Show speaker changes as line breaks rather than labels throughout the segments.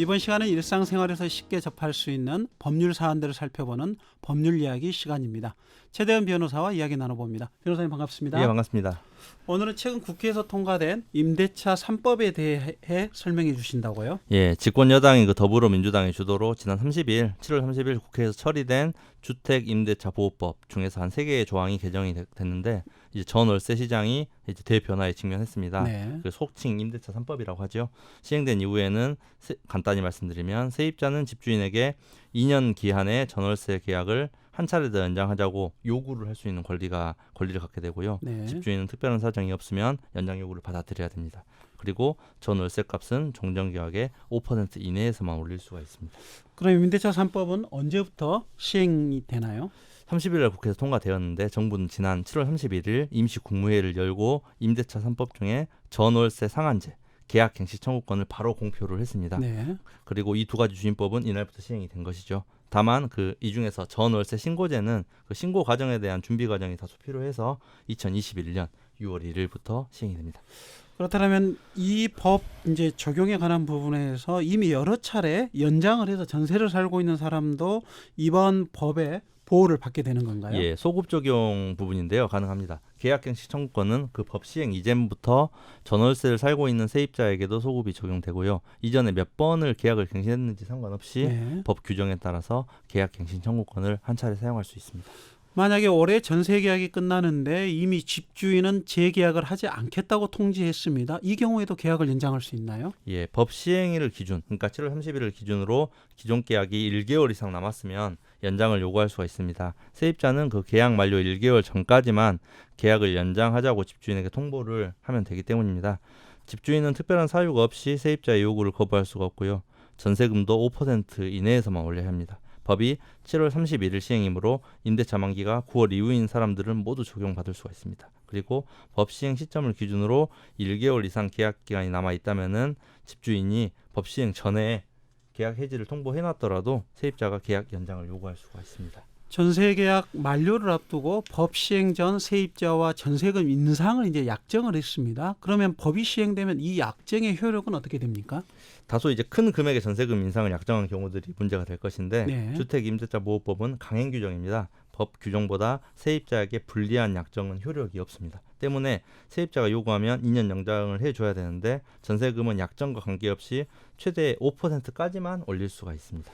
이번 시간은 일상생활에서 쉽게 접할 수 있는 법률 사안들을 살펴보는 법률 이야기 시간입니다. 최대은 변호사와 이야기 나눠봅니다. 변호사님 반갑습니다.
예, 반갑습니다.
오늘은 최근 국회에서 통과된 임대차 3법에 대해 설명해 주신다고요?
예, 집권 여당인 더불어민주당의 주도로 지난 30일, 7월 30일 국회에서 처리된 주택 임대차 보호법 중에서 한 3개의 조항이 개정이 됐는데 이제 전월세 시장이 이제 대변화에 직면했습니다.
네.
그 속칭 임대차 3법이라고 하죠. 시행된 이후에는 간단히 말씀드리면 세입자는 집주인에게 2년 기한의 전월세 계약을 한 차례 더 연장하자고 요구를 할 수 있는 권리를 갖게 되고요.
네.
집주인은 특별한 사정이 없으면 연장 요구를 받아들여야 됩니다. 그리고 전월세 값은 종전계약의 5% 이내에서만 올릴 수가 있습니다.
그럼 임대차 3법은 언제부터 시행이 되나요?
30일 날 국회에서 통과되었는데 정부는 지난 7월 31일 임시 국무회의를 열고 임대차 3법 중에 전월세 상한제, 계약 갱신 청구권을 바로 공표를 했습니다.
네.
그리고 이 두 가지 주임법은 이날부터 시행이 된 것이죠. 다만 이 중에서 전월세 신고제는 그 신고 과정에 대한 준비 과정이 다소 필요해서 2021년 6월 1일부터 시행이 됩니다.
그렇다면 이 법 이제 적용에 관한 부분에서 이미 여러 차례 연장을 해서 전세를 살고 있는 사람도 이번 법에 보호를 받게 되는 건가요?
예, 소급 적용 부분인데요. 가능합니다. 계약갱신 청구권은 그 법 시행 이전부터 전월세를 살고 있는 세입자에게도 소급이 적용되고요. 이전에 몇 번을 계약을 갱신했는지 상관없이
네.
법 규정에 따라서 계약갱신 청구권을 한 차례 사용할 수 있습니다.
만약에 올해 전세 계약이 끝나는데 이미 집주인은 재계약을 하지 않겠다고 통지했습니다. 이 경우에도 계약을 연장할 수 있나요?
예, 법 시행일을 기준, 그러니까 7월 30일을 기준으로 기존 계약이 1개월 이상 남았으면 연장을 요구할 수가 있습니다. 세입자는 그 계약 만료 1개월 전까지만 계약을 연장하자고 집주인에게 통보를 하면 되기 때문입니다. 집주인은 특별한 사유가 없이 세입자의 요구를 거부할 수가 없고요. 전세금도 5% 이내에서만 올려야 합니다. 법이 7월 31일 시행이므로 임대차 만기가 9월 이후인 사람들은 모두 적용받을 수가 있습니다. 그리고 법 시행 시점을 기준으로 1개월 이상 계약 기간이 남아 있다면은 집주인이 법 시행 전에 계약 해지를 통보해놨더라도 세입자가 계약 연장을 요구할 수가 있습니다.
전세 계약 만료를 앞두고 법 시행 전 세입자와 전세금 인상을 이제 약정을 했습니다. 그러면 법이 시행되면 이 약정의 효력은 어떻게 됩니까?
다소 이제 큰 금액의 전세금 인상을 약정한 경우들이 문제가 될 것인데
네.
주택임대차보호법은 강행 규정입니다. 법 규정보다 세입자에게 불리한 약정은 효력이 없습니다. 때문에 세입자가 요구하면 2년 연장을 해줘야 되는데 전세금은 약정과 관계없이 최대 5%까지만 올릴 수가 있습니다.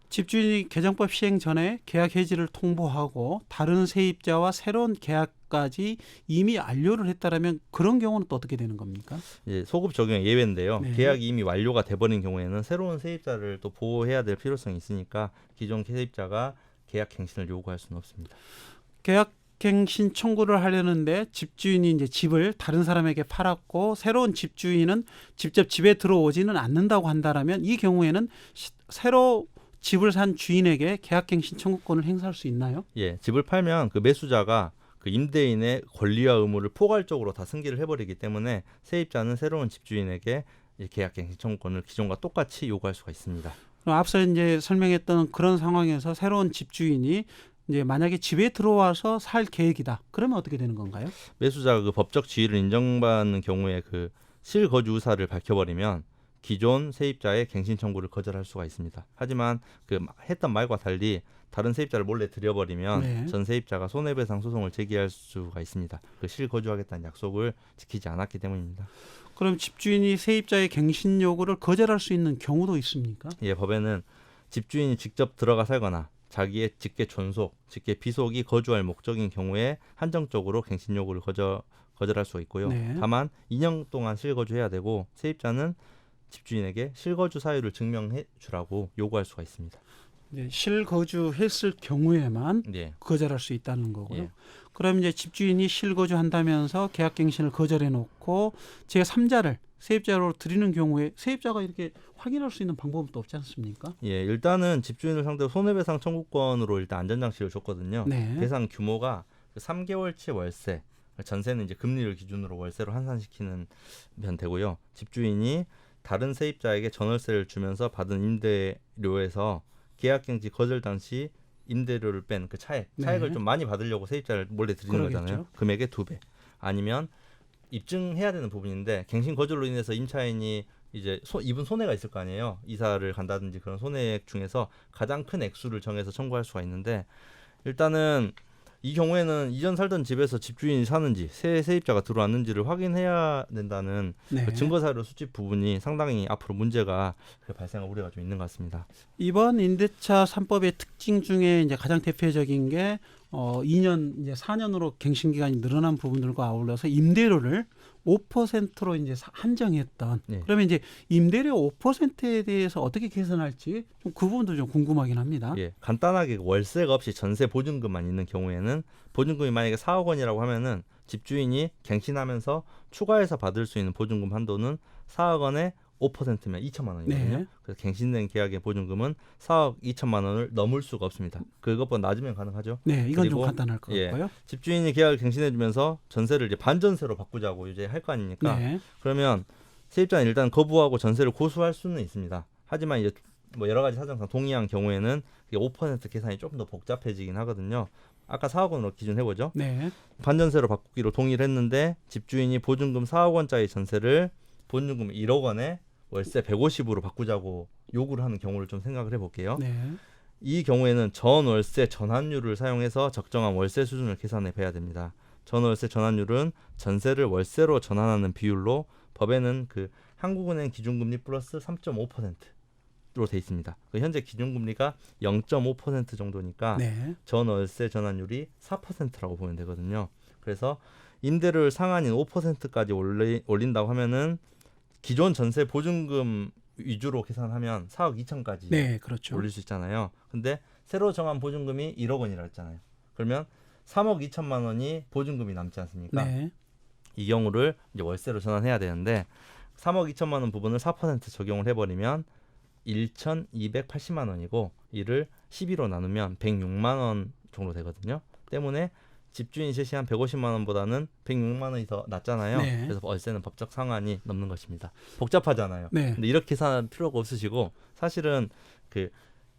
집주인이 개정법 시행 전에 계약 해지를 통보하고 다른 세입자와 새로운 계약까지 이미 완료를 했다라면 그런 경우는 또 어떻게 되는 겁니까?
이제 소급 적용의 예외인데요.
네.
계약이 이미 완료가 돼버린 경우에는 새로운 세입자를 또 보호해야 될 필요성이 있으니까 기존 세입자가 계약 갱신을 요구할 수는 없습니다.
계약 갱신 청구를 하려는데 집주인이 이제 집을 다른 사람에게 팔았고 새로운 집주인은 직접 집에 들어오지는 않는다고 한다라면 이 경우에는 새로 집을 산 주인에게 계약갱신 청구권을 행사할 수 있나요?
예, 집을 팔면 그 매수자가 그 임대인의 권리와 의무를 포괄적으로 다 승계를 해버리기 때문에 세입자는 새로운 집주인에게 계약갱신 청구권을 기존과 똑같이 요구할 수가 있습니다.
그럼 앞서 이제 설명했던 그런 상황에서 새로운 집주인이 이제 만약에 집에 들어와서 살 계획이다. 그러면 어떻게 되는 건가요?
매수자가 그 법적 지위를 인정받는 경우에 그 실거주 의사를 밝혀버리면 기존 세입자의 갱신 청구를 거절할 수가 있습니다. 하지만 그 했던 말과 달리 다른 세입자를 몰래 들여버리면
네.
전 세입자가 손해배상 소송을 제기할 수가 있습니다. 그 실거주하겠다는 약속을 지키지 않았기 때문입니다.
그럼 집주인이 세입자의 갱신 요구를 거절할 수 있는 경우도 있습니까?
예, 법에는 집주인이 직접 들어가 살거나 자기의 직계 존속, 직계 비속이 거주할 목적인 경우에 한정적으로 갱신 요구를 거절할 수가 있고요.
네.
다만 2년 동안 실거주해야 되고 세입자는 집주인에게 실거주 사유를 증명해 주라고 요구할 수가 있습니다.
네, 실거주했을 경우에만
예.
거절할 수 있다는 거고요.
예.
그럼 이제 집주인이 실거주한다면서 계약갱신을 거절해 놓고 제3자를 세입자로 드리는 경우에 세입자가 이렇게 확인할 수 있는 방법은 또 없지 않습니까?
예, 일단은 집주인을 상대로 손해배상 청구권으로 일단 안전장치를 줬거든요.
네.
배상 규모가 3개월치 월세, 전세는 이제 금리를 기준으로 월세로 환산시키는 면 되고요. 집주인이 다른 세입자에게 전월세를 주면서 받은 임대료에서 계약갱신 거절 당시 임대료를 뺀 그 차액을
네.
좀 많이 받으려고 세입자를 몰래 드리는
그러겠죠.
거잖아요. 금액의 2배. 아니면 입증해야 되는 부분인데 갱신 거절로 인해서 임차인이 이제 입은 손해가 있을 거 아니에요. 이사를 간다든지 그런 손해액 중에서 가장 큰 액수를 정해서 청구할 수가 있는데 일단은 이 경우에는 이전 살던 집에서 집주인이 사는지 새 세입자가 들어왔는지를 확인해야 된다는
네.
그 증거사료 수집 부분이 상당히 앞으로 문제가 발생할 우려가 좀 있는 것 같습니다.
이번 임대차 3법의 특징 중에 이제 가장 대표적인 게 2년 이제 4년으로 갱신 기간이 늘어난 부분들과 아울러서 임대료를 5%로 이제 한정했던.
네.
그러면 이제 임대료 5%에 대해서 어떻게 개선할지 좀 그 부분도 좀 궁금하긴 합니다.
예, 간단하게 월세가 없이 전세 보증금만 있는 경우에는 보증금이 만약에 4억 원이라고 하면은 집주인이 갱신하면서 추가해서 받을 수 있는 보증금 한도는 4억 원에 5%면 2천만 원이거든요.
네.
그래서 갱신된 계약의 보증금은 4억 2천만 원을 넘을 수가 없습니다. 그것보다 낮으면 가능하죠.
네, 이건 좀
그리고,
간단할 것
예,
같고요.
집주인이 계약을 갱신해주면서 전세를 이제 반전세로 바꾸자고 이제 할 거 아닙니까?
네.
그러면 세입자는 일단 거부하고 전세를 고수할 수는 있습니다. 하지만 이제 뭐 여러 가지 사정상 동의한 경우에는 5% 계산이 조금 더 복잡해지긴 하거든요. 아까 4억 원으로 기준해보죠.
네.
반전세로 바꾸기로 동의를 했는데 집주인이 보증금 4억 원짜리 전세를 보증금 1억 원에 월세 150으로 바꾸자고 요구를 하는 경우를 좀 생각을 해볼게요.
네.
이 경우에는 전월세 전환율을 사용해서 적정한 월세 수준을 계산해 봐야 됩니다. 전월세 전환율은 전세를 월세로 전환하는 비율로 법에는 그 한국은행 기준금리 플러스 3.5%로 돼 있습니다. 현재 기준금리가 0.5% 정도니까
네.
전월세 전환율이 4%라고 보면 되거든요. 그래서 임대료를 상한인 5%까지 올린다고 하면은 기존 전세 보증금 위주로 계산하면 4억 2천까지
네, 그렇죠.
올릴 수 있잖아요. 근데 새로 정한 보증금이 1억 원이라 했잖아요. 그러면 3억 2천만 원이 보증금이 남지 않습니까?
네.
이 경우를 이제 월세로 전환해야 되는데 3억 2천만 원 부분을 4% 적용을 해버리면 1,280만 원이고 이를 12로 나누면 106만 원 정도 되거든요. 때문에 집주인이 제시한 150만 원보다는 106만 원이 더 낮잖아요.
네.
그래서 월세는 법적 상한이 넘는 것입니다. 복잡하잖아요.
네.
근데 이렇게 계산할 필요가 없으시고 사실은 그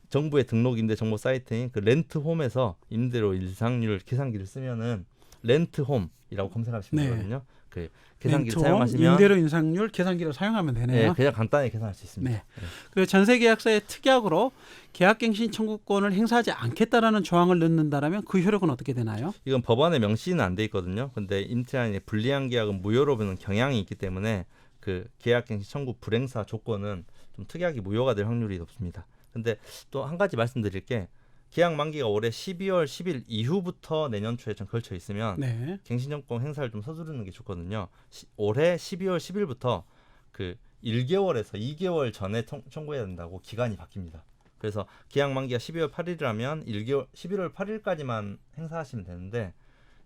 정부의 등록 임대 정보 사이트인 그 렌트홈에서 임대료 인상률 계산기를 쓰면은 렌트홈이라고 검색하시면
네.
되거든요. 그 계산기를
렌트홈,
사용하시면
임대료 인상률 계산기를 사용하면 되네요.
네, 그냥 간단히 계산할 수 있습니다.
네. 그리고 전세계약서의 특약으로 계약갱신 청구권을 행사하지 않겠다라는 조항을 넣는다라면 그 효력은 어떻게 되나요?
이건 법안에 명시는 안 돼 있거든요. 근데 임차인의 불리한 계약은 무효로 보는 경향이 있기 때문에 그 계약갱신 청구 불행사 조건은 좀 특약이 무효가 될 확률이 높습니다. 근데 또 한 가지 말씀드릴 게 계약 만기가 올해 12월 10일 이후부터 내년 초에 좀 걸쳐 있으면
네.
갱신청구 행사를 좀 서두르는 게 좋거든요. 올해 12월 10일부터 그 1개월에서 2개월 전에 청구해야 된다고 기간이 바뀝니다. 그래서 계약 만기가 12월 8일이라면 11월 8일까지만 행사하시면 되는데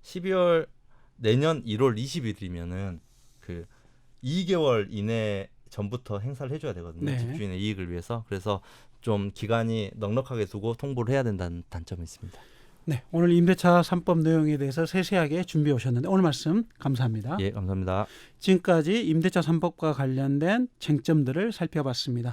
12월 내년 1월 20일이면은 그 2개월 이내 전부터 행사를 해줘야 되거든요.
네.
집주인의 이익을 위해서. 그래서 좀 기간이 넉넉하게 두고 통보를 해야 된다는 단점이 있습니다.
네, 오늘 임대차 3법 내용에 대해서 세세하게 준비해 오셨는데 오늘 말씀 감사합니다.
예, 감사합니다.
지금까지 임대차 3법과 관련된 쟁점들을 살펴봤습니다.